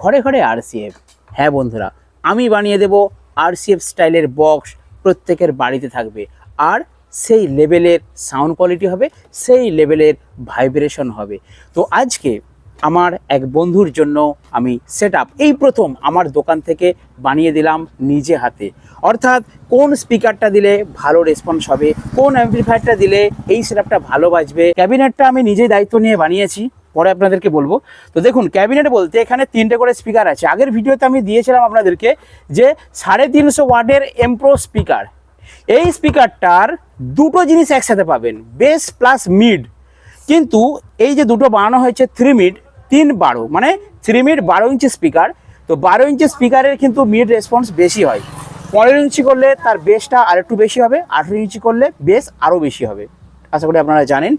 ঘরে ঘরে আরসিএফ। হ্যাঁ বন্ধুরা, আমি বানিয়ে দেব আরসিএফ স্টাইলের বক্স, প্রত্যেকের বাড়িতে থাকবে। আর সেই লেভেলের সাউন্ড কোয়ালিটি হবে, সেই লেভেলের ভাইব্রেশন হবে। তো আজকে আমার এক বন্ধুর জন্য আমি এই প্রথম আমার দোকান থেকে বানিয়ে দিলাম নিজে হাতে। অর্থাৎ কোন স্পিকারটা দিলে ভালো রেসপন্স হবে, কোন অ্যাম্পলিফায়ারটা দিলে এই সেটআপটা ভালো বাজবে। ক্যাবিনেটটা আমি নিজেই দায়িত্ব নিয়ে বানিয়েছি, পরে আপনাদেরকে বলবো। তো দেখুন, ক্যাবিনেট বলতে এখানে 3টে করে স্পিকার আছে। আগের ভিডিওতে আমি দিয়েছিলাম আপনাদেরকে যে 350 ওয়াটের এমপ্রো স্পিকার। এই স্পিকারটার দুটো জিনিস একসাথে পাবেন, বেস প্লাস মিড। কিন্তু এই যে দুটো বানানো হয়েছে 3 মিড 3 12, মানে 3 মিড 12 ইঞ্চি স্পিকার। তো 12 ইঞ্চি স্পিকারের কিন্তু মিড রেসপন্স বেশি হয়। 15 ইঞ্চি করলে তার বেসটা আর একটু বেশি হবে, 18 ইঞ্চি করলে বেস আরও বেশি হবে। আশা করি আপনারা জানেন।